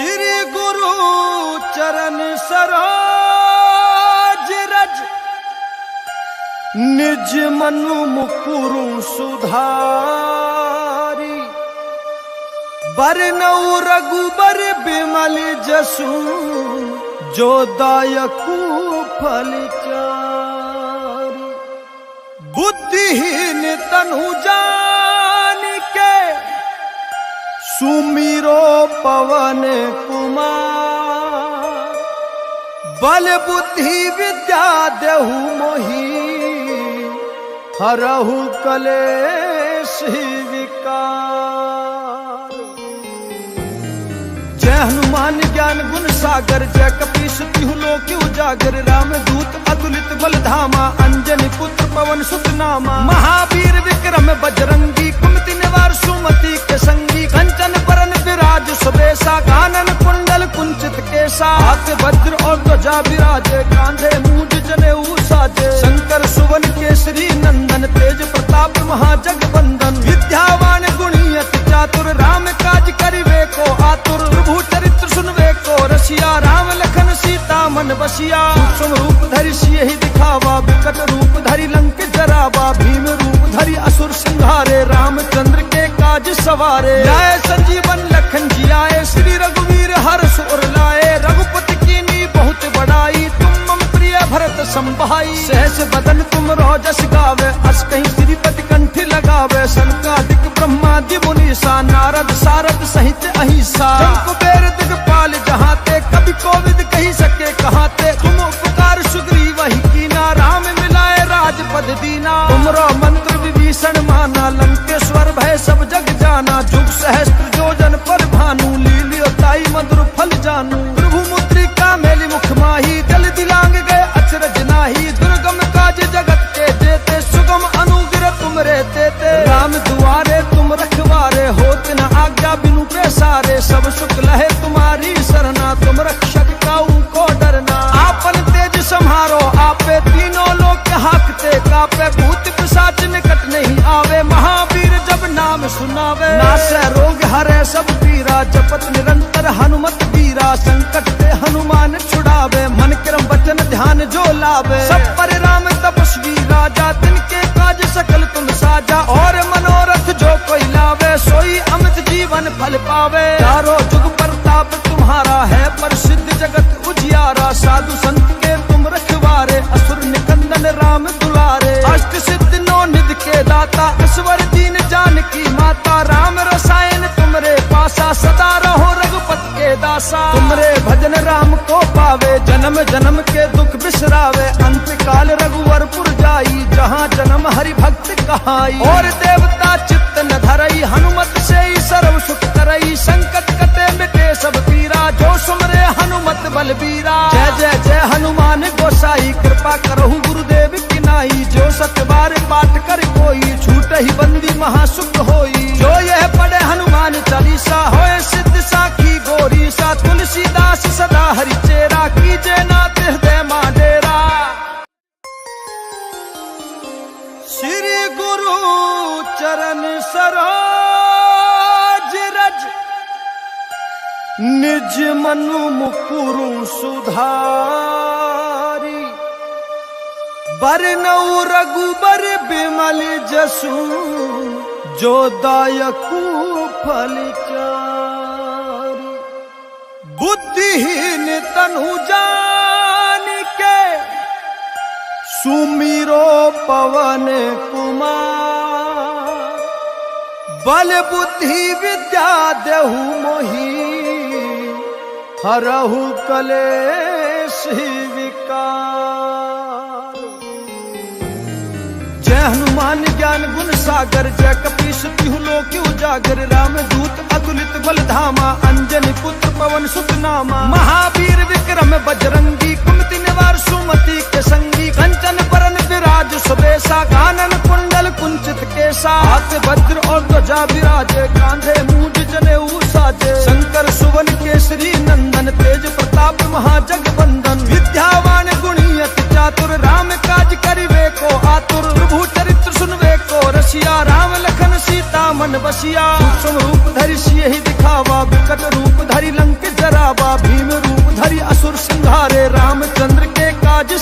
श्री गुरु चरण सरोज रज निज मनु मुकुरु सुधारी। बरनऊ रघुबर बिमल जसु जो दायकु फल चारि। बुद्धिहीन तनु जान के सुमिरो पवन कुमार। बल बुद्धि विद्या देहु मोहि हरहु कलेश विकार। जय हनुमान ज्ञान गुण सागर जय कपीस तिहु लोक उजागर। राम दूत अतुलित बल धामा अंजनी पुत्र पवन सुत नामा। महावीर विक्रम बजरंगी कुमति निवार सुमति के संगी। कंचन बरन विराज सुबेसा कानन कुंडल कुंचित केसा। हाथ वज्र और ध्वजा विराजे कांधे मूंज जनेऊ साजे। शंकर सुवन केसरी नंदन तेज प्रताप महाजगवंदन। विद्यावान गुणी अति चातुर राम काज करिवे को आतुर। प्रभु चरित्र सुनवे को रसिया राम लखन सीता मन बसिया। सूक्ष्म रूप धरि सियहि दिखावा विकट रूप धरि लंक जरावा। भीम रूप धरि असुर संहारे रामचंद्र के काज सवारे। जय संजीवन लखन जियाए श्री रघुवीर हर्ष उर लाए। रघुपति कीन्ही बहुत बड़ाई तुम मम प्रिय भरत संभाई। सहस बदन तुम रोजस गावे अस कहीं श्रीपति कंठ लगावे। सनकादिक ब्रह्मादि मुनीसा नारद सारद सहित अहिसा। कुबेर दिगपाल जहाते कभी कोविद कही सके कहाते। तुम उपकार सुग्रीव ही कीना राम मिलाए राजपद दीना। तुमरो मंत्र विभीषण माना लंकेश्वर भय सब जग जाना। जुग सहस्त्र योजन पर भानु लील्योताई मधुर फल जानू। प्रभु मुद्रिका मेलि मुख माही जल दिलांग गए अचरज नाही। दुर्गम काज जगत के जेते सुगम अनुग्रह तुम रे देते। राम दुआरे तुम रखवारे होत न आज्ञा बिनु पैसारे। सब सुख लहे तुम्हारी सरना तुम रक्षक काऊ को डरना। आपन तेज संहारो आपे तीनों लोक हाकते कापे। भूत पिशाच निकट नहीं आवे महावीर जब नाम सुनावे। नासै रोग हरे सब पीरा जपत निरंतर हनुमत वीरा। संकट ते हनुमान छुड़ावे मन क्रम वचन ध्यान जो लावे। सब पर राम तपस्वी राजा तिनके काज सकल तुम साजा। और मनोरथ जो कोई लावे सोई अमित जीवन फल पावे। चारों जुग प्रताप तुम्हारा है प्रसिद्ध जगत उजियारा। साधु संत के तुम रखवारे असुर निकंदन राम दुलारे। अष्ट सिद्ध नौ निधि के दाता ईश्वर दीन जानकी माता। राम रसायन तुमरे पासा सदा रहो रघुपत के दासा। तुमरे भजन राम को पावे जन्म जन्म के दुख बिसरावे। अंत काल रघुवर पुर जाई जहाँ जन्म हरि भक्त कहाई। और देवता चित्त न धरई हनुमत से ही सर्व सुख करई। संकट कटे मिटे सब पीरा जो सुमरे हनुमत बलबीरा। जय जय जय हनुमान गोसाई कृपा करहु गुरुदेव की नाई। जो सत बार पाठ कर कोई छूट ही बंदी महासुख होई। जो यह पढ़े हनुमान चालीसा होए सिद्ध साखी गोरी सा। तुलसीदास सदा हरि चेरा कीजे नाथ हृदय मां डेरा। श्री गुरु चरण सरोज रज निज मनु मुकुरु सुधारी। बरनऊ रघुबर बिमल जसु जो दायकु फल चारि। बुद्धिहीन तनु जान के सुमिरो पवन कुमार। बल बुद्धि विद्या देहु मोहि हरहु कलेश विकार। जय हनुमान ज्ञान गुण सागर जय कपीस तिहु लोक उजागर। राम दूत अतुलित बल धामा अंजनी पुत्र पवन सुत नामा। महावीर विक्रम बजरंगी कुमति निवार सुमति के संगी। कंचन बरन विराज सुबेसा कानन कुंडल कुंचित केसा। हाथ वज्र और ध्वजा विराजे कांधे मूंज जनेऊ साजे। शंकर सुवन केसरी नंदन तेज प्रताप महाजगवंदन। विद्यावान गुणी अति चातुर राम काज करिवे को आतुर। प्रभु चरित्र सुनवे को रसिया राम लखन सीता मन बसिया। सूक्ष्म रूप धरि सियहि दिखावा विकट रूप धरि लंक जरा।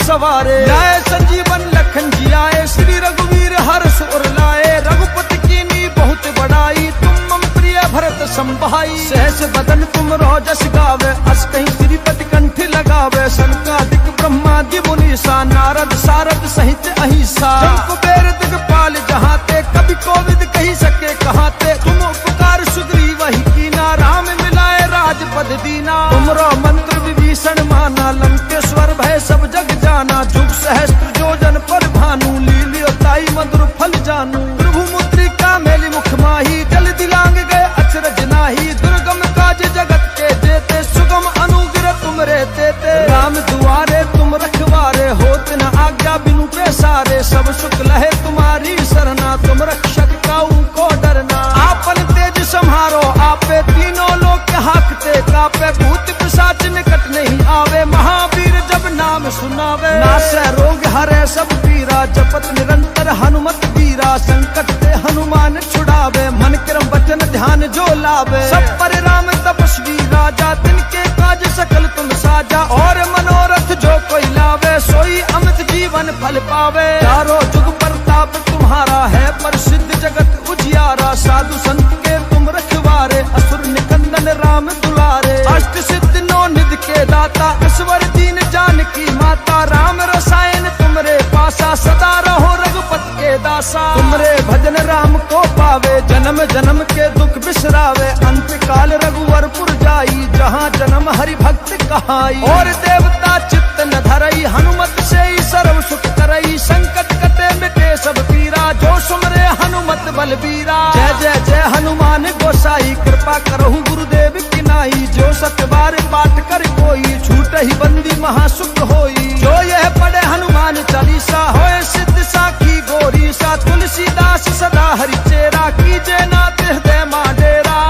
सवारे। लाए संजीवन लखन जी आए, श्री रघुवीर हर्ष उर लाए। रघुपति कीनी बहुत बड़ाई, तुम मम प्रिय भरत संभाई। सहस बदन तुम रोजस गावे, अस कहीं श्रीपति कंठ लगावे। सनकादिक ब्रह्मादि मुनीसा, नारद सारद सहित अहिसा। कुबेर दिगपाल जहाते, कभी कोविद कही सके कहाते। तुम उपकार सुग्रीव ही कीना, राम मिलाए राजपद दीना। तुमरो मंत्र विभीषण माना, लंकेश्वर भय सब जग जाना। जुग सहस्त्र जोजन पर भानु, लील्योताई मधुर फल जानू। प्रभु मुद्रिका मेली मुख माही, जल दिलांग गए अचरज नाही। दुर्गम काज जगत के जेते, सुगम अनुग्रह तुम रे तेते। राम दुआरे तुम रखवारे, होत न आज्ञा बिनु पैसारे। सब सुख लहे तुम्हारी सरना, तुम रक्षक काऊ को डरना। आपन तेज संहारो आपे, तीनों लोग के हाकते कापे। भूत पिशाच निकट नहीं आवे, महावीर जब नाम सुनावे। नासै रोग हरै सब पीरा, जपत निरंतर हनुमत वीरा। संकट ते हनुमान छुड़ावे, मन क्रम वचन ध्यान जो लावे। सब पर राम तपस्वी राजा, तिनके काज सकल तुम साजा। और मनोरथ जो कोई लावे, सोई अमित जीवन फल पावे। चारों जुग प्रताप तुम्हारा है, प्रसिद्ध जगत उजियारा। साधु संत के तुम रखवारे, असुर निकंदन राम दुलारे। अष्ट सिद्ध नौ निधि के दाता, ईश्वर दीन जानकी माता। राम रसायन तुमरे पासा, सदा रहो रघुपति के दासा। तुमरे भजन राम को पावे, जन्म जन्म के दुख बिसरावे। अंत काल रघुवरपुर जाई, जहाँ जन्म हरि भक्त कहाई। और देवता चित्त न धरई, हनुमत से ही सर्व सुख करई। संकट कटे मिटे सब पीरा, जो सुमरे हनुमत बलबीरा। जय जय जय हनुमान गोसाई, कृपा करहु गुरुदेव की नाई। जो सतबार पाठ कर कोई, छूट ही बंदी महासुख होई। जो यह पढ़े हनुमान चालीसा, होए सिद्ध साखी गोरी सा। तुलसीदास सदा हरि चेरा, कीजे नाथ हृदय मा डेरा।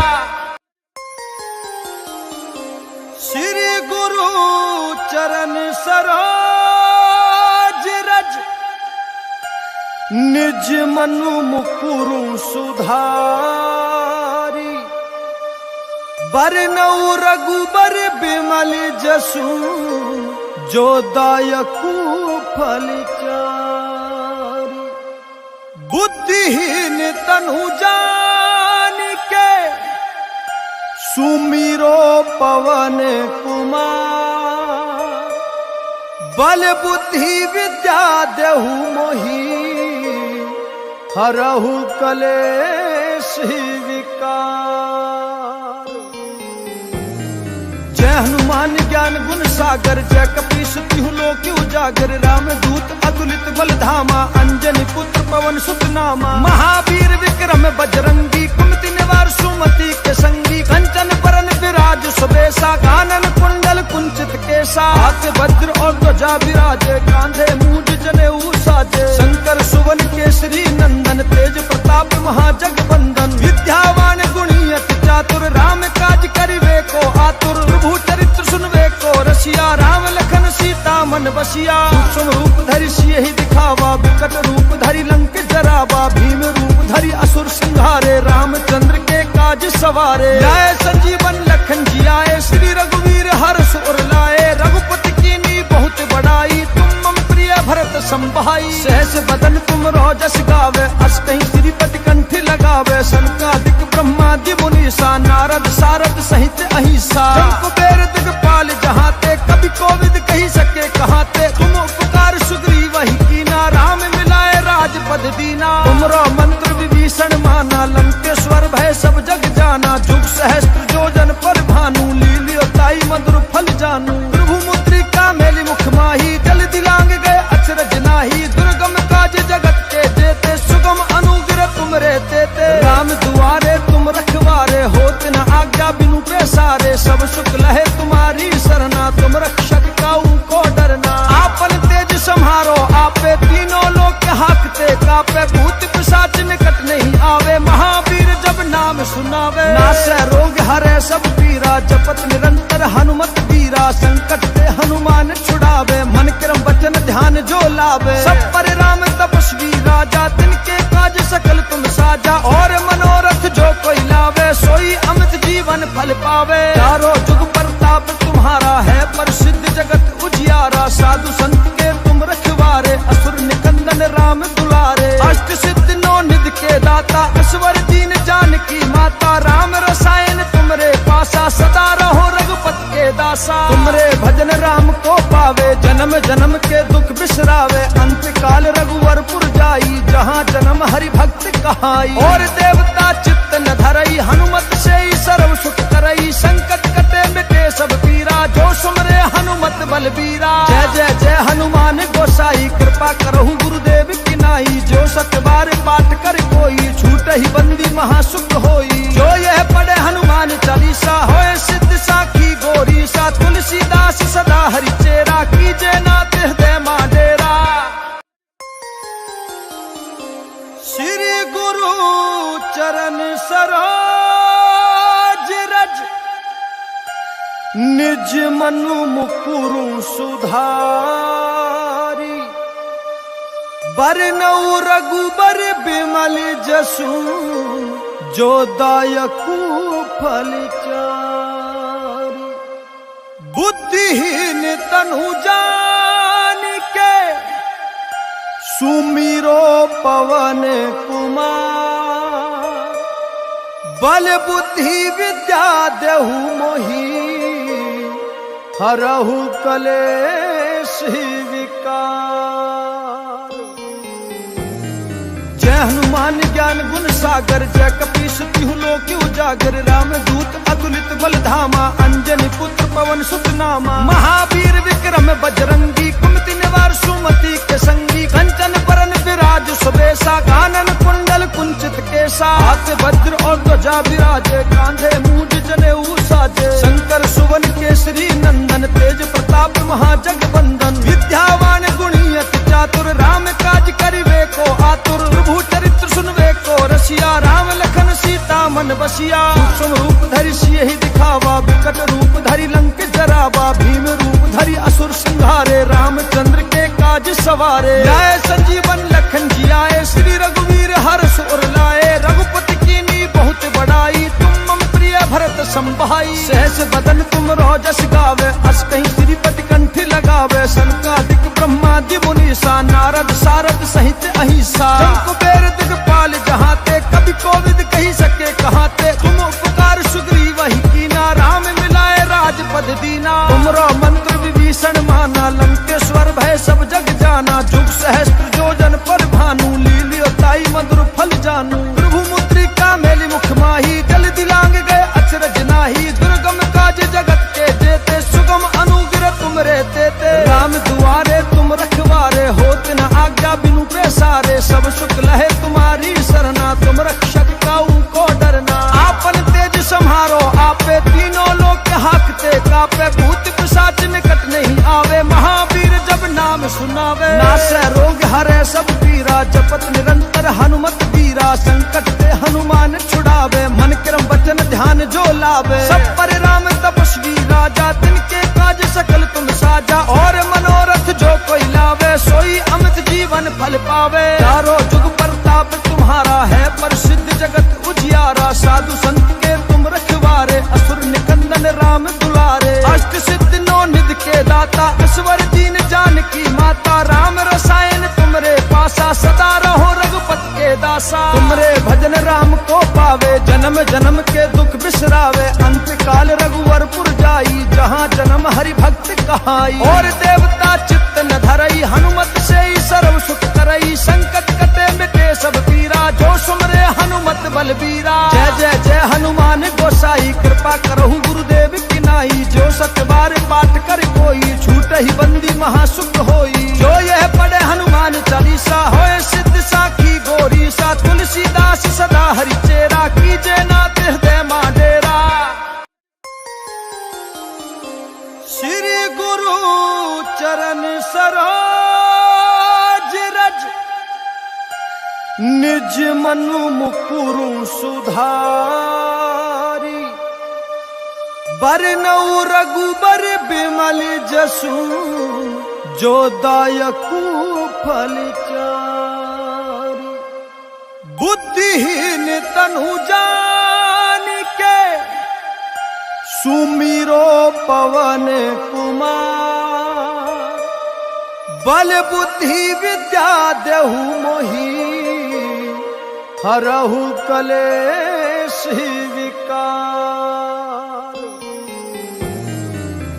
श्री गुरु चरण सरोज रज, निज मनु मुकुरु सुधारी। बरनऊ रघुबर बिमल जसु, जो दायकु फल चारि। बुद्धिहीन तनु जान के, सुमिरो पवन कुमार। बल बुद्धि विद्या देहु मोहि, हरहु कलेश विकार। जय हनुमान ज्ञान गुण सागर, जय कपीस तिहु लोक उजागर। राम दूत अतुलित बल धामा, अंजनी पुत्र पवन सुत नामा। महावीर विक्रम बजरंगी, कुमति निवार सुमति के संगी। कंचन बरन विराज सुबेसा, कानन कुंडल कुंचित केसा। हाथ वज्र और ध्वजा विराजे, कांधे मूंज जनेऊ साजे। शंकर सुवन केसरी नंदन, तेज प्रताप महाजगवंदन। विद्यावान गुणी अति चातुर, राम काज करिवे को आतुर। प्रभु चरित्र सुनवे को रसिया, राम लखन सीता मन बसिया। सूक्ष्म रूप धरि सियहि दिखावा, विकट रूप धरि लंक जरावा। भीम रूप धरि असुर संहारे, रामचंद्र के काज सवारे। लाए संजीवन लखन जी आए, श्री रघुवीर हर्ष उर लाए। रघुपति कीनी बहुत बड़ाई, तुम मम प्रिय भरत संभाई। सहस बदन तुम रोजस गावे, अस कहीं श्रीपति कंठ लगावे। सनकादिक ब्रह्मादि मुनीसा, नारद सारद सहित अहिसा। कुबेर दिगपाल जहाते, कभी कोविद कही सके कहाते। तुम उपकार सुग्रीव ही कीना, राम मिलाए राजपद दीना। तुमरो मंत्र विभीषण माना, लंकेश्वर भय सब जग जाना। जुग सहस्त्र जोजन पर भानु, लील्योताई मधुर फल जानू। प्रभु मुद्रिका मेली मुख माही, जल दिलांग गए अचरज नाही। दुर्गम काज जगत के जेते, सुगम अनुग्रह तुम रे तेते। राम दुआरे तुम रखवारे, होत न आज्ञा बिनु पैसारे। सब सुख लहे तुम्हारी सरना, तुम रक्षक काऊ को डरना। आपन तेज संहारो आपे, तीनों लोग के हाकते कापे। भूत पिशाच निकट नहीं आवे, महावीर जब नाम सुनावे। नासै रोग हरै सब पीरा, जपत निरंतर हनुमत वीरा। संकट ते हनुमान छुड़ावे, मन क्रम वचन ध्यान जो लावे। सब पर राम तपस्वी राजा, तिनके काज सकल तुम साजा। और मनोरथ जो कोई लावे, सोई अमित जीवन फल पावे। चारों जुग प्रताप तुम्हारा है, प्रसिद्ध जगत उजियारा। साधु संत के तुम जन्म के दुख बिसरावे, अंत काल रघुवरपुर जाई, जहाँ जन्म हरि भक्त कहाई। और देवता चित्त न धरई, हनुमत से ही सर्व सुख करई, संकट कटे मिटे सब पीरा, जो सुमरे हनुमत बलबीरा। जय जय जय हनुमान गोसाई, कृपा करहु गुरुदेव की नाई, जो सत बार पाठ कर कोई, छूट ही बंदी महासुख होई। जो यह पढ़े हनुमान चालीसा, होए सिद्ध साखी गोरी सा, तुलसीदास सदा हरि चेरा, कीजे नाथ हृदय मां डेरा। श्री गुरु चरण सरोज रज, निज मनु मुकुरु सुधारी, बरनऊ रघुबर बिमल जसु, जो दायकु फल चारि। बुद्धिहीन तनु जान के, सुमिरो पवन कुमार, बल बुद्धि विद्या देहु मोहि, हरहु कलेश विकार। जय हनुमान ज्ञान गुण सागर, जय कपीस तिहु लोक उजागर, राम दूत अतुलित बल धामा, अंजनी पुत्र पवन सुत नामा। महावीर विक्रम बजरंगी, कुमति निवार सुमति के संगी, कंचन बरन विराज सुबेसा, कानन कुंडल कुंचित केसा। हाथ वज्र और ध्वजा विराजे, कांधे मूंज जनेऊ साजे, शंकर सुवन केसरी नंदन, तेज प्रताप महाजगवंदन। विद्यावान गुणी अति चातुर, राम काज करिवे को आतुर, प्रभु चरित्र सुनवे को रसिया, राम लखन सीता मन बसिया। सूक्ष्म रूप धरि सियहि दिखावा, विकट रूप धरि लंक जरावा, भीम रूप धरि असुर संहारे, रामचंद्र के काज सवारे। जय संजीवन लखन जियाए, श्री रघुवीर हर्ष उर लाए, रघुपति कीन्ही बहुत बड़ाई, तुम मम प्रिय भरत संभाई। सहस बदन तुम रोजस गावे, अस कहीं श्रीपति कंठ लगावे, सनकादिक ब्रह्मादि मुनीसा, नारद सारद सहित अहिसा। कुबेर दिगपाल जहाते, कभी कोविद कही सके कहाते, तुम उपकार सुग्रीव ही कीना, राम मिलाए राजपद दीना। तुमरो मंत्र विभीषण माना, लंकेश्वर भय सब जग जाना, जुग सहस्त्र योजन पर भानु, लील्योताई मधुर फल जानू। प्रभु मुद्रिका मेली मुख माही, जल दिलांग गए अचरज नाही, दुर्गम काज जगत के जेते, सुगम अनुग्रह तुम रे तेते। राम दुआरे तुम रखवारे, होत न आज्ञा बिनु पैसारे, सब सुख लहे तुम्हारी सरना, तुम रक्षक काऊ को डरना। आपन तेज संहारो आपे, तीनों लोक हाकते कापे, भूत पिशाच निकट नहीं आवे, महावीर जब नाम सुनावे। नासै रोग हरै सब पीरा, जपत निरंतर हनुमत बीरा, संकट ते हनुमान छुड़ावे, मन क्रम वचन ध्यान जो लावे। सब पर राम तपस्वी राजा, तिनके काज सकल तुम साजा, और मनोरथ जो कोई लावे, सोई अमित जीवन फल पावे। चारों जुग प्रताप तुम्हारा है, प्रसिद्ध जगत उजियारा, साधु संत के तुम रखवारे, असुर निकंदन राम दुलारे। अष्ट सिद्ध नौ निधि के दाता, ईश्वर दीन जानकी माता, राम रसायन तुमरे पासा, सदा रहो रघुपति के दासा। तुमरे भजन राम को पावे, जन्म जन्म के दुख बिसरावे, अंत काल रघुवरपुर जाई, जहाँ जन्म हरि भक्त कहाई। और देवता चित्त न धरई, हनुमत से ही सर्व सुख करई, संकट कटे मिटे सब पीरा, जो सुमरे हनुमत बलबीरा। जय जय जय हनुमान गोसाई, कृपा करहु गुरुदेव की नाई, जो सत बार पाठ कर कोई, छूट ही बंदी महासुख होई। जो यह पढ़े हनुमान चालीसा, होए सिद्ध साखी गोरी सा, तुलसीदास सदा हरि चेरा, कीजे नाथ हृदय मां डेरा। श्री गुरु चरण सरोज रज, निज मनु मुकुरु सुधारी, बरनऊ रघुबर बिमल जसु, जो दायकु फल चारि। बुद्धिहीन तनु जान के, सुमिरो पवन कुमार, बल बुद्धि विद्या देहु मोहि, हरहु कलेश विकार।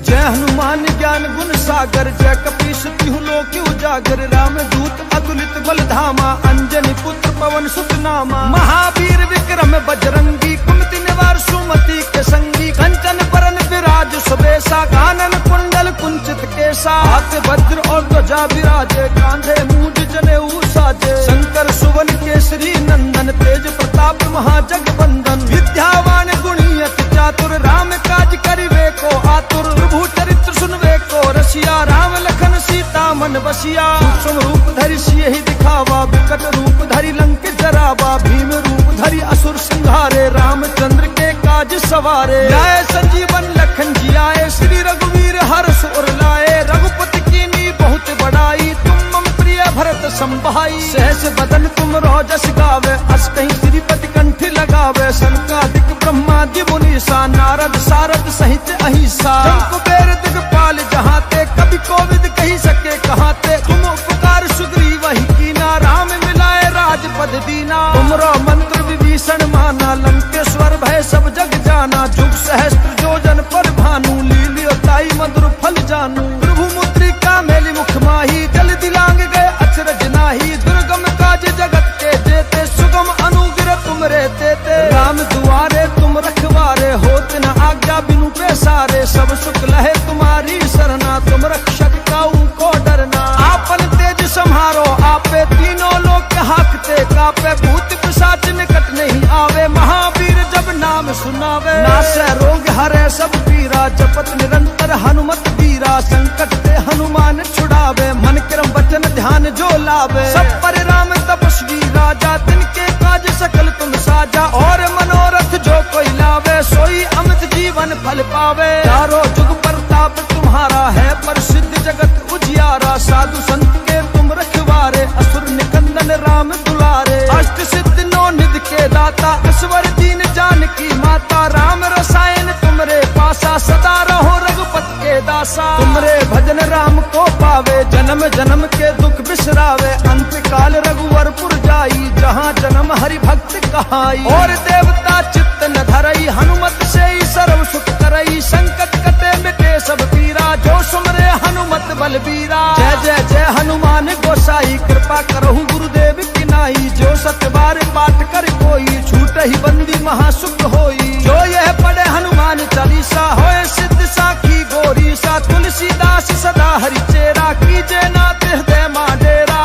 जय जय हनुमान ज्ञान गुण सागर, जय कपीस तिहु लोक उजागर। राम दूत अतुलित बल धामा, अंजनी पुत्र पवन सुत नामा। महावीर विक्रम बजरंगी, कुमति निवार सुमति के संगी। कंचन बरन विराज सुबेसा, कानन कुंडल कुंचित केसा। हाथ वज्र और ध्वजा विराजे, कांधे मूंज जनेऊ साजे। शंकर सुवन केसरी नंदन, तेज प्रताप महाजगबंदन। विद्यावान गुणी अति चातुर, राम काज करिवे को आतुर। प्रभु चरित्र सुनवे को रसिया, राम लखन सीता मन बसिया। सूक्ष्म रूप धरि सियहि दिखावा, विकट रूप धरि लंक जरावा। भीम रूप धरि असुर संहारे, रामचंद्र के काज सवारे। जय संजीवन लखन जियाए, श्री रघुवीर हर्ष उर लाए। रघुपति कीन्ही बहुत बड़ाई, तुम मम प्रिय भरत संभाई। सहस बदन तुम रोजस गावे, अस कहीं श्रीपति कंठ लगावे। सनकादिक ब्रह्मादि मुनीसा, नारद सारद सहित अहिसा। कुबेर दिगपाल जहाते, कभी कोविद कही सके कहाते। तुम उपकार सुग्रीव ही कीना, राम मिलाए राजपद दीना। तुमरो मंत्र विभीषण माना, लंकेश्वर भय सब जग जाना। जुग सहस्त्र जोजन पर भानु, लील्योताई मधुर फल जानू। प्रभु मुद्रिका मेली मुख माही, जल दिलांग गए अचरज नाही। दुर्गम काज जगत के जेते, सुगम अनुग्रह तुम रे देते। राम दुआरे तुम रखवारे, होत न आज्ञा बिनु पैसारे। सब सुख लहे तुम्हारी सरना, तुम रक्षक काऊ को डरना। आपन तेज संहारो आपे, तीनों लोक हाकते कापे। भूत पिशाच निकट नहीं आवे, महावीर जब नाम सुनावे। नासै रोग हरै सब पीरा, जपत निरंतर हनुमत वीरा। संकट ते हनुमान छुड़ावे, मन क्रम वचन ध्यान जो लावे। सब पर राम तपस्वी राजा, तिनके काज सकल तुम साजा। और मनोरथ जो कोई लावे, सोई अमित जीवन फल पावे। चारों जुग प्रताप तुम्हारा है, प्रसिद्ध जगत उजियारा। साधु संत के तुम रखवारे, असुर निकंदन राम दुलारे। अष्ट सिद्धि नौ निधि के दाता, ईश्वर दीन जानकी माता। राम रसायन तुमरे पासा, सदा रहो रघुपति के दासा। तुमरे भजन राम को पावे, जन्म जन्म के दुख बिसरावे। अंत काल रघुवरपुर जाई, जहाँ जन्म हरि भक्त कहाई। और देवता चित्त न धरई, हनुमत से ही सर्व सुख करई। संकट कटे मिटे सब पीरा, जो सुमरे हनुमत बलबीरा। जय जय जय हनुमान गोसाई, कृपा करहु गुरुदेव की नाई। जो सत बार पाठ कर कोई, छूट ही बंदी महासुख होई। जो यह पढ़े हनुमान चालीसा, होए सिद्ध साखी गोरी सा। तुलसीदास सदा हरि चेरा, कीजे नाथ हृदय मां डेरा।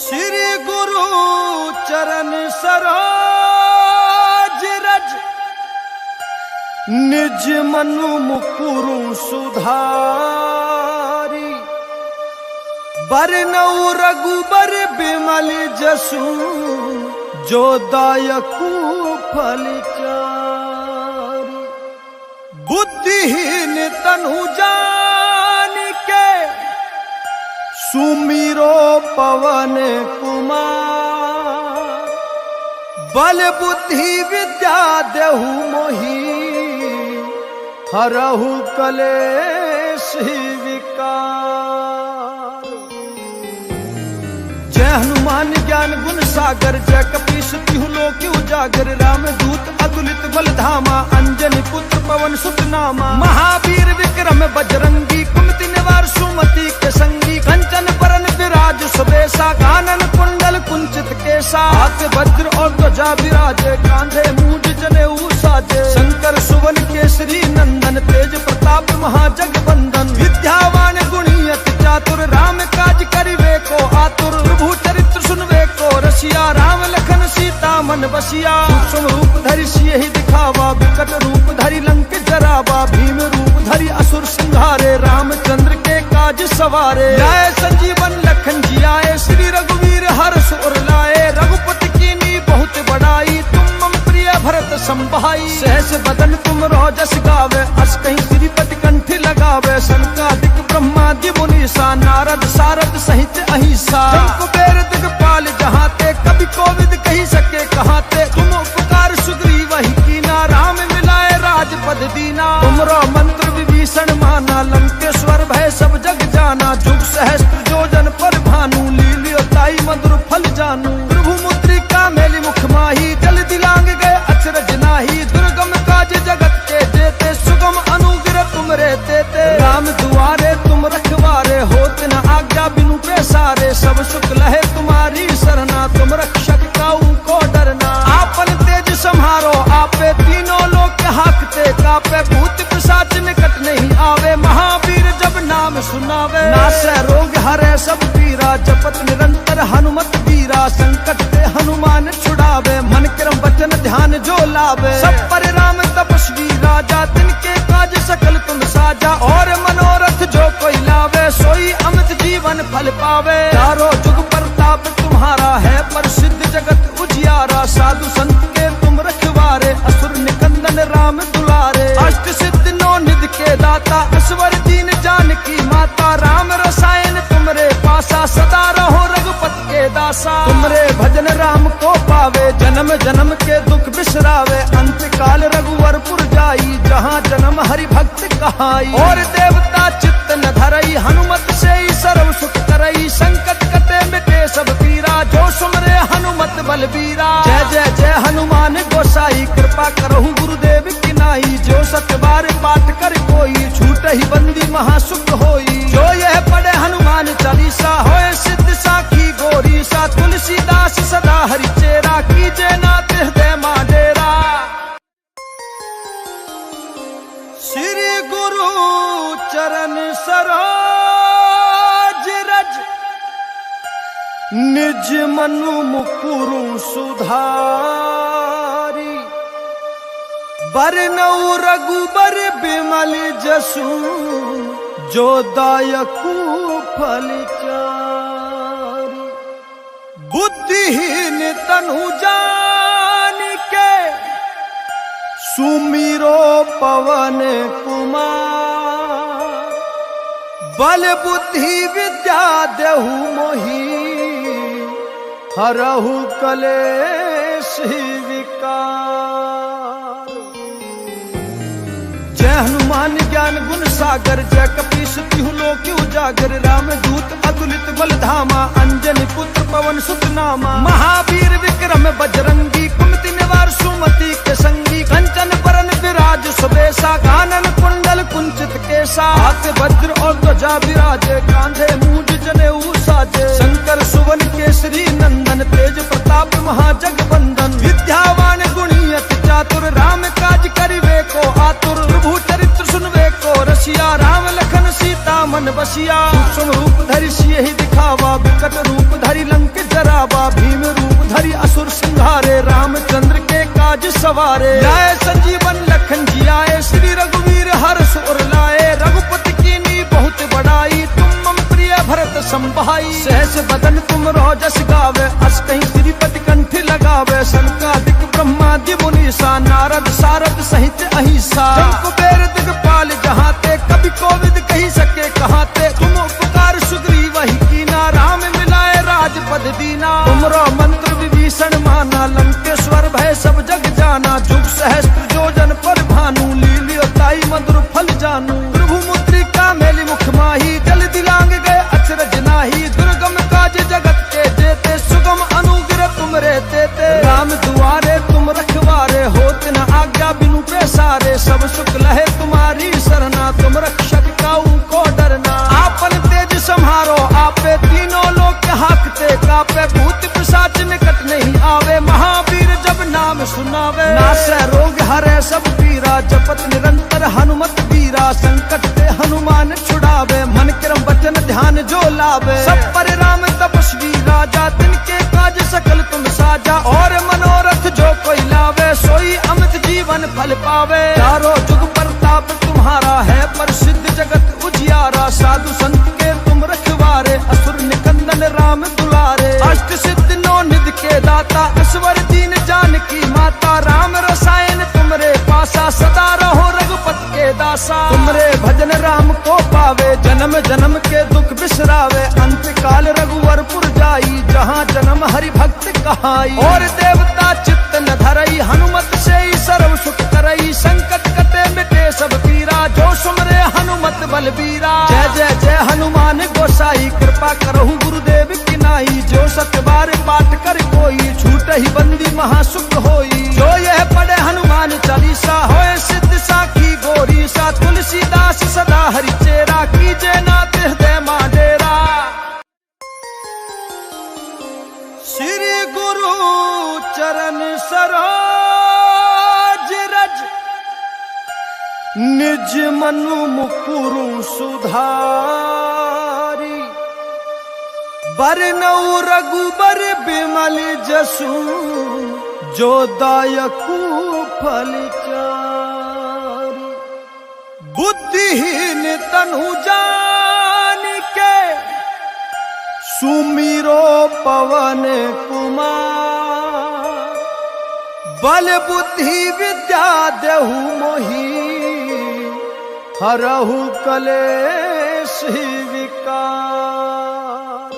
श्री गुरु चरण सरोज रज, निज मनु मुकुरु सुधारी। बरनऊ रघुबर बिमल जसु, जो दायकु फल चारि। बुद्धिहीन तनु जान के, सुमिरो पवन कुमार। बल बुद्धि विद्या देहु मोहि, हरहु कलेश विकार। जय हनुमान ज्ञान गुण सागर, जय कपीस तिहु लोक उजागर। राम दूत अतुलित बल धामा, अंजनी पुत्र पवन सुत नामा। महावीर विक्रम बजरंगी, कुमति निवार सुमति के संगी। कंचन बरन विराज सुबेसा, कानन कुंडल कुंचित केसा। हाथ वज्र और ध्वजा विराजे, कांधे मूंज जनेऊ साजे। शंकर सुवन केसरी नंदन, तेज प्रताप महाजगबंदन। विद्यावान गुणी अति चातुर, राम काज करिवे को आतुर। प्रभु चरित्र सुनवे को रसिया, राम लखन सीता मन बसिया। सूक्ष्म रूप धरि सियहि दिखावा, विकट रूप धरि लंक जरावा। भीम रूप धरि असुर संहारे, रामचंद्र के काज सवारे। जय संजीवन लखन जियाए, श्री रघुवीर हर्ष उर लाए। रघुपति कीन्ही बहुत बड़ाई, तुम मम प्रिय भरत संभाई। सहस बदन तुम रोजस गावे, अस कहीं श्रीपति कंठ लगावे। सनकादिक ब्रह्मादि मुनीसा, नारद सारद सहित अहिसा। कुबेर दिगपाल जहाते, कभी कोविद कही सके कहाते। तुम उपकार सुग्रीव ही कीना, राम मिलाए राजपद दीना। तुमरो मंत्र विभीषण माना, लंकेश्वर भय सब जग जाना। जुग सहस्त्र जोजन पर भानु, लील्योताई मधुर फल जानू। प्रभु मुद्रिका मेली मुख माही, जल दिलांग गए अचरज नाही। दुर्गम काज जगत के जेते, लावे। सब पर राम तपस्वी राजा, तिनके काज सकल तुम साजा। और मनोरथ जो कोई लावे, सोई अमित जीवन फल पावे। चारों जुग प्रताप तुम्हारा है, प्रसिद्ध जगत उजियारा। साधु संत के तुम रखवारे, असुर निकंदन राम दुलारे। अष्ट सिद्ध नौ निधि के दाता, ईश्वर दीन जानकी माता। राम रसायन तुमरे पासा, सदा रहो रघुपत के दासा। तुमरे भजन राम को पावे, जन्म जन्म के दुख बिसरावे। अंत काल रघुवरपुर जाई, जहाँ जन्म हरि भक्त कहाई। और देवता चित्त न धरई, हनुमत से ही सर्व सुख करई। संकट कटे मिटे सब पीरा, जो सुमरे हनुमत बलबीरा। जय जय जय हनुमान गोसाई, कृपा करहु गुरुदेव की नाई। जो सत बार पाठ कर कोई, छूट ही बंदी महासुख होई। जो यह पढ़े हनुमान चालीसा, होए सिद्ध साखी गोरी सा। तुलसीदास सदा हरि चेरा, कीजे नाथ हृदय मां डेरा। श्री गुरु चरण सरोज रज, निज मनु मुकुरु सुधारी। बरनऊ रघुबर बिमल जसु, जो दायकु फल चारि। बुद्धिहीन तनु जान के, सुमिरो पवन कुमार। बल बुद्धि विद्या देहु मोहि, हरहु कलेश विकार। जय हनुमान ज्ञान गुण सागर, जय कपीस तिहु लोक उजागर। राम दूत अतुलित बल धामा, अंजनी पुत्र पवन सुत नामा। महावीर विक्रम बजरंगी, कुमति निवार सुमति के संगी। कंचन बरन विराज सुबेसा, कानन कुंडल कुंचित केसा। हाथ वज्र और ध्वजा विराजे, कांधे मूंज जनेऊ साजे। शंकर सुवन केसरी नंदन, तेज प्रताप महाजगवंदन। विद्यावान गुणी अति चातुर, राम काज करिवे को आतुर। प्रभु चरित्र सुनवे को रसिया, राम लखन सीता मन बसिया। सूक्ष्म रूप धरि सियहि दिखावा, विकट रूप धरि लंक जरावा। भीम रूप धरि असुर संहारे, रामचंद्र के काज सवारे। लाए संजीवन लखन जियाए, श्री रघुवीर हर्ष उर लाए। रघुपति कीन्ही बहुत बड़ाई, तुम मम प्रिय भरत संभाई। सहस बदन तुम रोजस गावे, अस कहीं श्रीपति कंठ लगावे। सनकादिक ब्रह्मादि मुनीसा, नारद सारद सहित अहिसा। कुबेर दिगपाल जहाते, कवि कोविद कही सके कहाते। तुम उपकार सुग्रीव ही कीना, राम मिलाए राजपद दीना। तुमरो मंत्र विभीषण माना, लंकेश्वर भय सब जग जाना। जुग सहस्त्र जोजन पर भानु, लील्योताई मधुर फल जानू। प्रभु मुद्रिका मेलि मुख माही, जल दिलांग गए अचरज नाही। दुर्गम काज जगत के जेते, सुगम अनुग्रह तुमरे तेते। राम दुआरे तुम रखवारे, होत न आज्ञा बिनु पैसारे। सब सुख लहे तुम्हारी सरना, तुम रक्षक काऊ को डरना। आपन तेज संहारो आपे, तीनों लोक हाकते कापे। भूत पिशाच निकट नहीं आवे, महावीर जब नाम सुनावे। नासै रोग हरै सब पीरा, जपत निरंतर हनुमत बीरा। संकट ते हनुमान छुड़ावे, मन क्रम वचन ध्यान जो लावे। सब पर राम तपस्वी राजा, तिनके काज सकल तुम साजा। और मनोरथ जो कोई लावे, सोई अमित जीवन फल पावे। चारों जुग प्रताप तुम्हारा है, प्रसिद्ध जगत उजियारा। साधु संत के तुम रखवारे, असुर निकंदन राम दुलारे। अष्ट सिद्ध नौ निधि के दाता, ईश्वर दीन जानकी माता। राम रसायन तुमरे पासा, सदा रहो रघुपत के दासा। तुमरे भजन राम को पावे, जन्म जन्म के दुख बिसरावे। अंत काल रघुवरपुर जाई, जहाँ जन्म हरि भक्त कहाई। और देवता चित्त न धरई, हनुमत से ही सर्व सुख करई। संकट कटे मिटे सब पीरा, जो सुमरे हनुमत बलबीरा। जय जय जय हनुमान गोसाई, कृपा करहु गुरुदेव की नाई। जो सत बार पाठ कर कोई, छूट ही बंदी महासुख होई। जो यह पढ़े हनुमान चालीसा, होए सिद्ध साखी गोरी सा। तुलसीदास सदा हरि चेरा, कीजे नाथ हृदय मां डेरा। श्री गुरु चरण सरोज रज, निज मनु मुकुरु सुधारी। बरनऊ रघुबर बिमल जसु, जो दायकु फलचारी। बुद्धिहीन तनु जान के सुमिरो पवन कुमार। बल बुद्धि विद्या देहु मोहि हरहु कलेश विकार।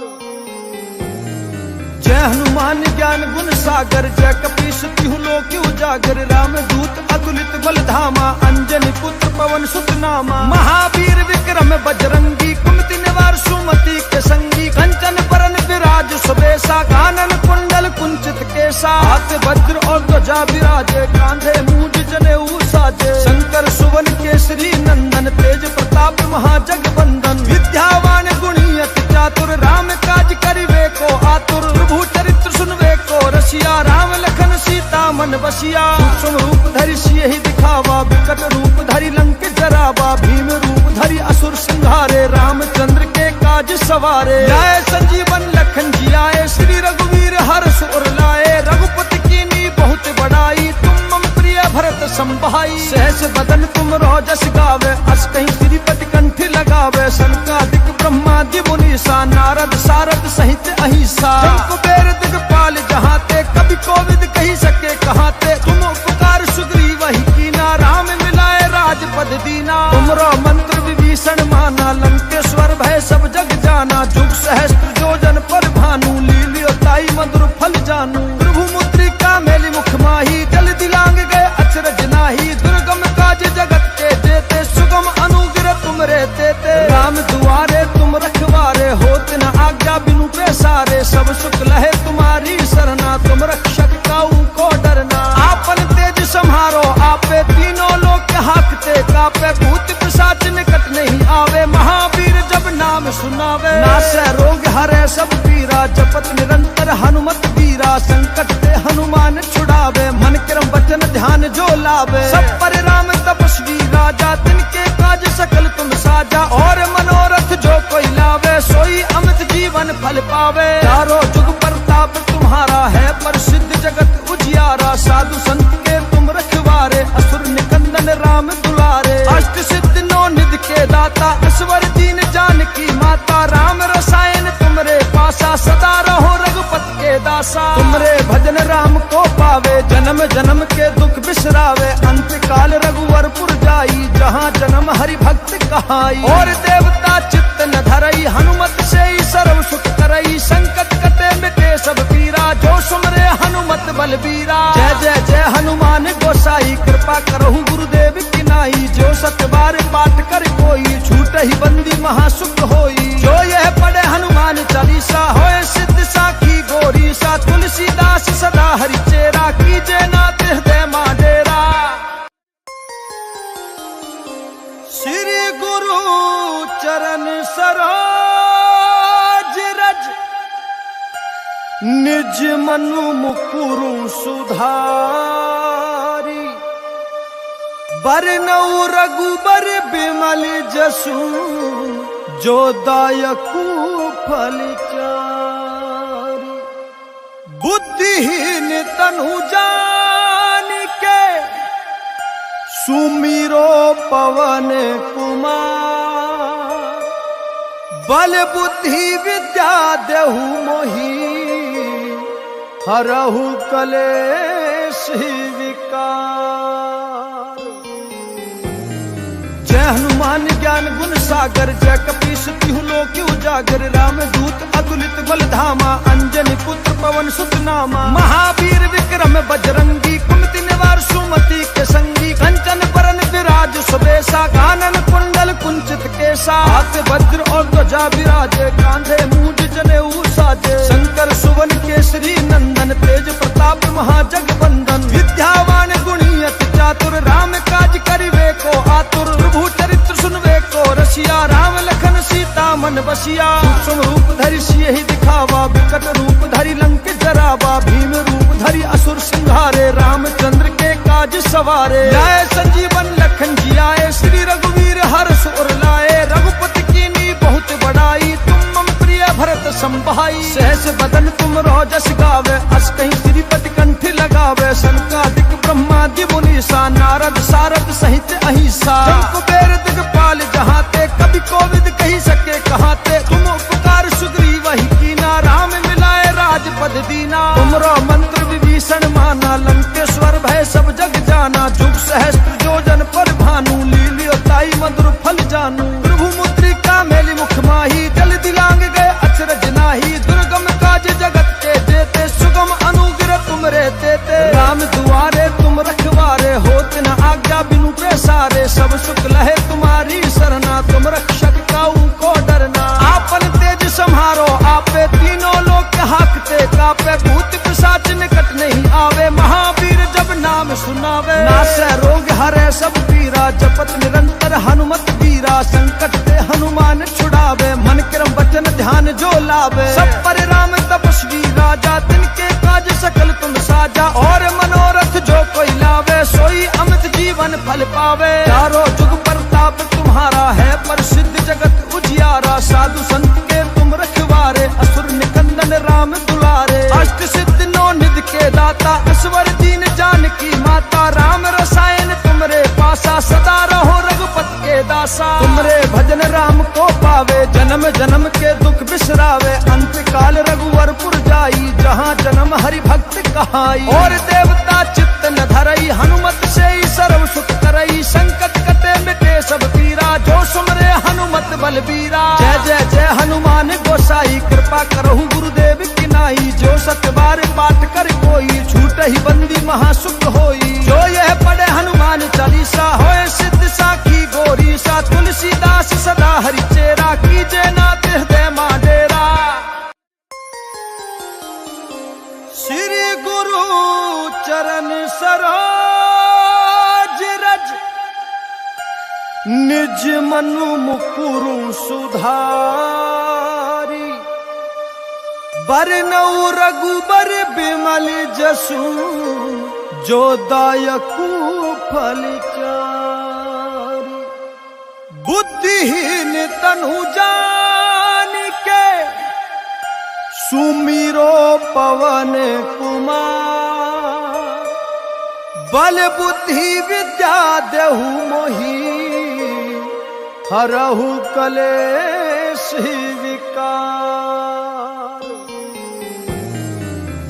जय हनुमान ज्ञान गुण सागर जय कपीस तिहु लोक उजागर। राम दूत अतुलित बल धामा अंजनी पुत्र पवन सुत नामा। महावीर विक्रम बजरंगी कुमति निवार सुमति के संगी। कंचन बरन विराज सुबेसा कानन कुंडल कुंचित केसा। हाथ वज्र और ध्वजा विराजे कांधे मूंज जनेऊ साजे। शंकर सुवन केसरी नंदन तेज प्रताप महाजगवंदन। विद्यावान गुणी अति चातुर राम काज करिवे को आतुर। प्रभु चरित्र सुनवे को रसिया राम लखन सीता मन बसिया। सूक्ष्म रूप धरि सियहि दिखावा विकट रूप धरि लंक जरावा। भीम रूप धरि असुर संहारे रामचंद्र के काज सवारे। जय संजीवन लखन जियाए श्री रघुवीर हर्ष उर लाए। रघुपति कीनी बहुत बड़ाई तुम मम प्रिय भरत संभाई। सहस बदन तुम रोजस गावे अस कहीं श्रीपति कंठ लगावे। सनकादिक ब्रह्मादि मुनीसा नारद सारद सहित अहिसा। कुबेर दिगपाल जहाते कभी कोविद कही सके कहाते। तुम उपकार सुग्रीव वही कीना राम मिलाए राजपद दीना। तुमरो मंत्र विभीषण माना लंकेश्वर भय सब जग जाना। जुग सहस्त्र जोजन पर भानु लीलियो ताई मधुर फल जानू। प्रभु मुद्रिका मेली मुख माही जल दिलांग गए अचरज नाही। दुर्गम काज जगत के जेते सुगम अनुग्रह तुम रे तेते। राम दुआरे तुम रखवारे होत न आज्ञा बिनु पैसारे। सब सुख लहे तुम्हारी सरना तुम रक्षक काऊ को डरना। आपन तेज संहारो आपे तीनों लोक हाकते कापे। भूत पिशाच निकट नहीं आवे महावीर जब नाम सुनावे। नासै रोग हरे सब पीरा जपत निरंतर हनुमत वीरा। संकट ते हनुमान छुड़ावे मन क्रम वचन ध्यान जो लावे। सब पर राम तपस्वी राजा तिनके काज सकल तुम साजा। और मनोरथ जो कोई लावे सोई अमित जीवन फल पावे। चारों जुग प्रताप तुम्हारा है प्रसिद्ध जगत उजियारा। साधु संत के तुम रखवारे असुर निकंदन राम दुलारे। अष्ट सिद्ध नौ निधि के दाता ईश्वर दीन जानकी माता। राम रसायन तुमरे पासा सदा रहो रघुपति के दासा। तुमरे भजन राम को पावे जन्म जन्म के दुख बिसरावे। अंत काल रघुवर पुर जाई जहाँ जन्म हरि भक्त कहाई। और देवता चित्त न धरई हनुमत से ही सर्व सुख करई। संकट कटे मिटे सब पीरा जो सुमरे हनुमत बलबीरा। जय जय जय हनुमान गोसाई कृपा करहु गुरुदेव की नाई। जो सतबार पाठ कर कोई छूट ही बंदी महासुख होई। जो यह पढ़े हनुमान चालीसा होए सिद्ध साखी गोरी सा। तुलसीदास सदा हरि चेरा कीजे नाथ हृदय माडेरा। श्री गुरु चरण सरोज रज निज मनु मुकुरु सुधारी। बरनऊ रघुबर बिमल जसु जो दायकु फलचारी। बुद्धिहीन तनु जान के सुमिरो पवन कुमार। बल बुद्धि विद्या देहु मोहि हरहु कलेश विकार। जय हनुमान ज्ञान गुण सागर जय कपीस तिहु लोक उजागर। राम दूत अतुलित बल धामा अंजनी पुत्र पवन सुत नामा। महावीर विक्रम बजरंगी कुमति निवार सुमति के संगी। कंचन बरन विराज सुबेसा कानन कुंडल कुंचित केसा। हाथ वज्र और ध्वजा विराजे कांधे मूंज जनेऊ साजे। शंकर सुवन केसरी नंदन तेज प्रताप महाजगवंदन। विद्यावान गुणी अति चातुर राम काज करिवे को आतुर। प्रभु चरित्र सुनवे को रसिया राम लखन सीता मन बसिया। सूक्ष्म रूप धरि सियहि दिखावा विकट रूप धरि लंक जरावा। भीम रूप धरि असुर संहारे रामचंद्र के काज सवारे। जय संजीवन लखन जियाए श्री रघुवीर हर्ष उर लाए। रघुपति कीनी बहुत बड़ाई तुम मम प्रिय भरत संभाई। सहस बदन तुम रोजस गावे अस कहीं श्रीपति कंठ लगावे। सनकादिक ब्रह्मादि मुनीसा नारद सारद सहित अहिंसा कुबेर दिगपाल जहाते कभी कोविद कही सके कहाते तुम उपकार सुग्रीव ही कीना राम मिलाए राजपद दीना तुमरो मंत्र विभीषण माना लंकेश्वर भय सब जग जाना जुग सहस्त्र योजन पर भानु लील्योताई मधुर फल जानू प्रभु मुद्रिका मेली मुख माही जल दिलांग गए अचरज नाही दुर्गम काज जगत के देते सुगम अनुग्रह तुम रे देते राम दुआरे तुम रखवारे होत न आज्ञा बिनु प्रसारे सब सुख लहे तुम्हारी सरना तुम रक्षक काऊ को डरना आपन तेज संहारो आपे तीनों लोग हाकते कापे भूत पिशाच निकट नहीं आवे महावीर जब नाम सुनावे नासै रोग हरे सब पीरा जपत निरंतर हनुमत वीरा संकट ते हनुमान छुड़ावे मन क्रम वचन ध्यान जो लावे सब पर राम तपस्वी राजा तिनके काज सकल तुम साजा और मनोरथ जो कोई लावे सोई अमित जीवन फल पावे चारों जुग प्रताप तुम्हारा है प्रसिद्ध जगत उजियारा साधु संत के तुम रखवारे असुर निकंदन राम दुलारे अष्ट सिद्ध नौ निधि के दाता असवर दीन जानकी माता राम रसायन तुमरे पासा सदा रहो रघुपत के दासा तुमरे भजन राम को पावे जन्म जन्म के दुख बिसरावे अंत काल रघुवरपुर जाई जहाँ जन्म हरि भक्त कहाई और देवता चित्त न धरई हनुमत से ही सर्व सुख करई संकट कटे मिटे सब पीरा जो सुमरे हनुमत बलबीरा जय जय जय हनुमान गोसाई कृपा करहु गुरुदेव की नाई जो सतबार पाठ कर कोई छूट ही बंदी महासुख होई जो यह पढ़े हनुमान चालीसा होए सिद्ध साखी गोरी सा तुलसीदास सदा हरि चेरा कीजे नाथ हृदय मां डेरा श्री गुरु चरण सरोज रज निज मनु मुकुरु सुधारी बरनऊ रघुबर बिमल जसु जो दायकु फल चारि बुद्धिहीन तनु जान के सुमिरो पवन कुमार बल बुद्धि विद्या देहु मोहि हरहु कलेश विकार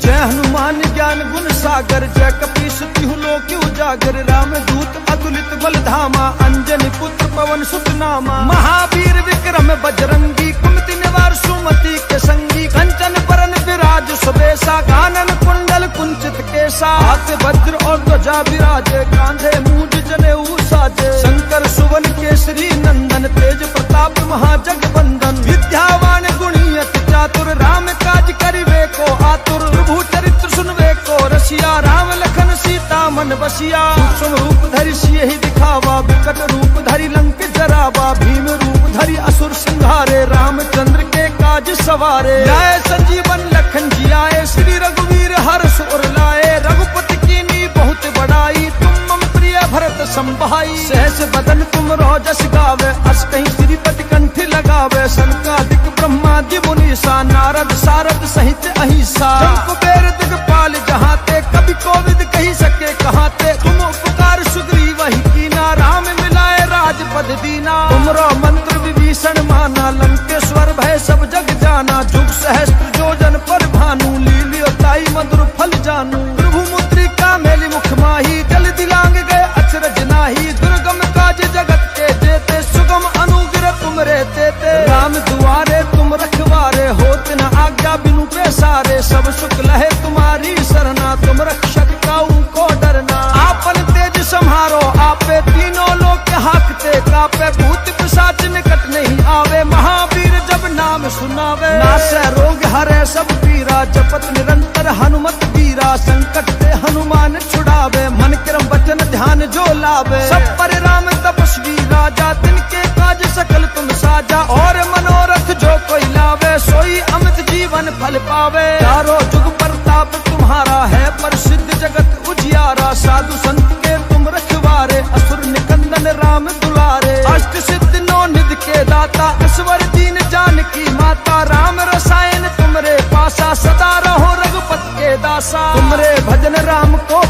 जय हनुमान ज्ञान गुण सागर जय कपीस तिहु लोक उजागर राम दूत अतुलित बल धामा अंजनी पुत्र पवन सुत नामा महावीर विक्रम बजरंगी कुमति निवार सुमति के संगी कंचन बरन विराज सुबेसा कानन कुंडल कुंचित केसा हाथ वज्र और ध्वजा विराजे कांधे मूंज जनेऊ साजे शंकर सुवन केसरी नंदन तेज प्रताप महाजगबंदन विद्यावान गुणी अति चातुर राम काज करिवे को आतुर प्रभु चरित्र सुनवे को रसिया राम लखन सीता मन बसिया सूक्ष्म रूप धरि सियहि दिखावा विकट रूप धरि लंक जरावा भीम रूप धरि असुर संहारे रामचंद्र के काज सवारे लाए संजीवन लखन जियाए श्री रघुवीर हर्ष उर लाए रघुपति कीनी बहुत बड़ाई तुम मम प्रिय भरत संभाई सहस बदन तुम रोजस गावे अस कहीं श्रीपति कंठ लगावे सनकादिक ब्रह्मादि मुनीसा नारद सारद सहित अहिंसा कुबेर दिगपाल जहाते कभी कोविद कही सके कहाते तुम उपकार सुग्रीव ही कीना राम मिलाए राजपद दीना तुमरो मंत्र विभीषण माना लंकेश्वर भय सब जग जाना जुग सहस्त्र योजन पर भानु लील्योताई मधुर फल जानू प्रभु मुद्रिका मेली मुख माही जल दिलांग गए अचरज नाही दुर्गम काज जगत के देते सुगम अनुग्रह तुम रे देते राम दुआरे तुम रखवारे होत न आज्ञा बिनु प्रसारे सब सुख लहे तुम्हारी सरना तुम रक्षक काऊ को डरना आपन तेज संहारो आपे तीनों लोग हाकते कापे भूत पिशाच निकट नहीं आवे महावीर जब नाम सुनावे नासै रोग हरे सब पीरा जपत निरंतर हनुमत वीरा संकट ते हनुमान छुड़ावे मन क्रम वचन ध्यान जो लावे सब पर राम तपस्वी राजा तिनके काज सकल तुम साजा और मनोरथ जो कोई लावे सोई अमित जीवन फल पावे चारों जुग प्रताप तुम्हारा है प्रसिद्ध जगत उजियारा साधु संत के तुम रखवारे असुर निकंदन राम दुलारे अष्ट सिद्ध नौ निधि के दाता असवर दीन जानकी माता राम रसायन तुमरे पासा सदा रहो रघुपत के दासा तुमरे भजन राम को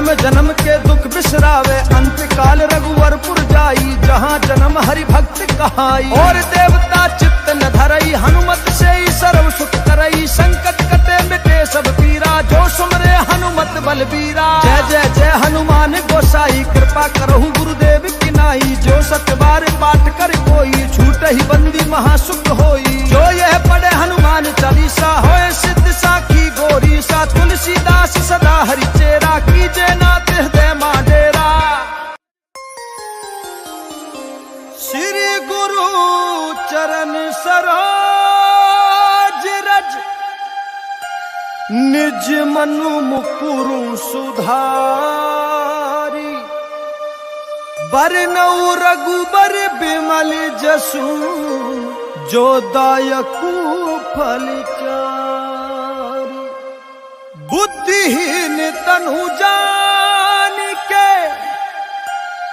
जन्म जन्म के दुख बिसरावे, अंत काल रघुवरपुर जाई, जहाँ जन्म हरि भक्त कहाई। और देवता चित्त न धरई, हनुमत से ही सर्व सुख करई, संकट कटे मिटे सब पीरा, जो सुमरे हनुमत बलबीरा। जय जय जय हनुमान गोसाई, कृपा करहु गुरुदेव की नाई, जो सत बार पाठ कर कोई, छूट ही बंदी महासुख होई। जो यह पढ़े हनुमान चालीसा, होए सिद्ध साखी गोरी सा, तुलसीदास सदा हरि चेरा, कीजे नाथ हृदय मां डेरा। श्री गुरु चरण सरोज रज, निज मनु मुकुरु सुधारी, बरनऊ रघुबर बिमल जसु, जो दायकु फल चारि। बुद्धिहीन तनु जान के,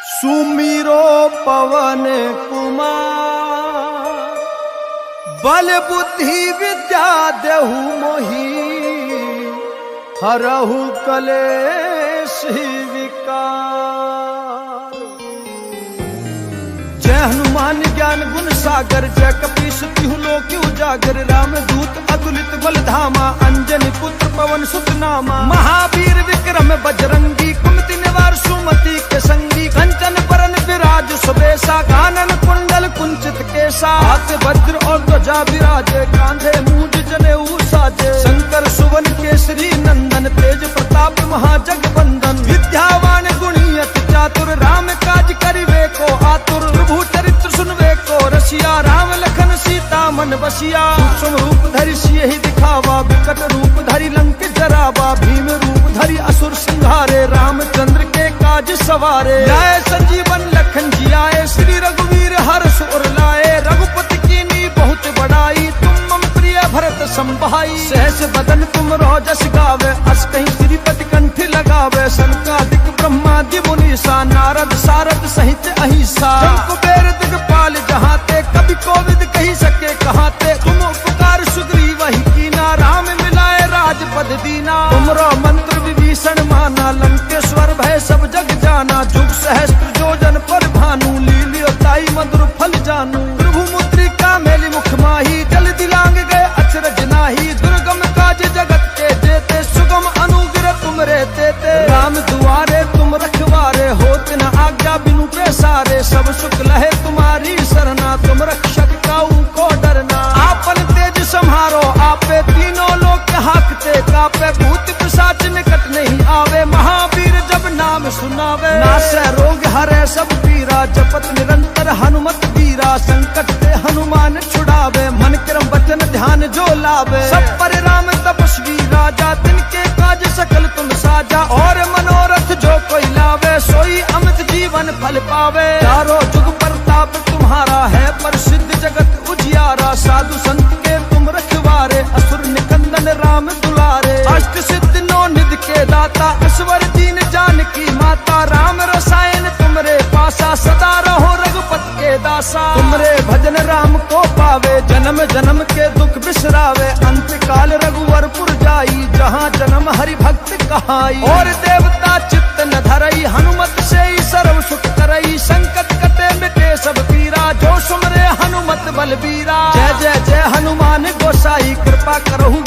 सुमिरो पवन कुमार, बल बुद्धि विद्या देहु मोहि, हरहु कलेश विकार। जय हनुमान ज्ञान गुण सागर, जय कपीस तिहु लोक उजागर, राम दूत अतुलित बल धामा, अंजनी पुत्र पवन सुत नामा। महावीर विक्रम बजरंगी, कुमति निवार सुमति के संगी, कंचन बरन विराज सुबेसा, कानन कुंडल कुंचित केसा। हाथ वज्र और ध्वजा विराजे, कांधे मूंज जनेऊ साजे, शंकर सुवन केसरी नंदन, तेज प्रताप महाजगवंदन। विद्यावान गुणी अति चातुर, राम काज करिवे को आतुर, प्रभु चरित्र सुनवे को रसिया, राम लखन सीता मन बसिया। सूक्ष्म रूप धरि सियहि दिखावा, विकट रूप धरि लंक जरावा, भीम रूप धरि असुर संहारे, रामचंद्र के काज सवारे। जय संजीवन लखन जियाए, श्री रघुवीर हर्ष उर लाए, रघुपति कीन्ही बहुत बड़ाई, तुम मम प्रिय भरत संभाई। सहस बदन तुम रोजस गावे, अस कहीं श्रीपति कंठ लगावे, सनकादिक ब्रह्मादि मुनीसा, नारद सारद सहित अहिसा। कुबेर दिगपाल जहाते, कभी कोविद कही सके कहाते, तुम उपकार सुग्रीव ही कीना, राम मिलाए राजपद दीना। तुमरो मंत्र विभीषण माना, लंकेश्वर भय सब जग जाना, जुग सहस्त्र जोजन पर भानु, लील्योताई मधुर फल जानू। प्रभु मुद्रिका मेलि मुख माही, जल दिलांग गए अचरज नाही, दुर्गम काज जगत के जेते, सुगम अनुग्रह तुमरे तेते। राम दुआरे तुम रखवारे, होत न आज्ञा बिनु पैसारे, सब सुख लहे तुम्हारी सरना, तुम रक्षक काऊ को डरना। आपन तेज सम्हारो आपे, तीनों लोक हाकते कापे, भूत पिशाच निकट नहीं आवे, महावीर जब नाम सुनावे। नासै रोग हरै सब पीरा, जपत निरंतर हनुमत वीरा, संकट ते हनुमान छुड़ावे, मन क्रम वचन ध्यान जो लावे। सब पर राम तपस्वी राजा, तिनके काज सकल तुम साजा, और मनोरथ जो कोई लावे, सोई अमित जीवन फल पावे। चारों जुग प्रताप तुम्हारा है, प्रसिद्ध जगत उजियारा, साधु संत के तुम रखवारे, असुर निकंदन राम दुलारे। अष्ट सिद्ध नौ निधि के दाता, ईश्वर दीन जानकी माता, राम रसायन तुमरे पासा, सदा रहो रघुपत के दासा। तुमरे भजन राम को पावे, जन्म जन्म के दुख बिसरावे, अंत काल रघुवरपुर जाई, जहाँ जन्म हरि भक्त कहाई। और देवता चित्त न धरई, हनुमत से ही सर्व सुख करई, संकट कटे मिटे सब पीरा, जो सुमरे हनुमत बलबीरा। जय जय जय हनुमान गोसाई, कृपा करहु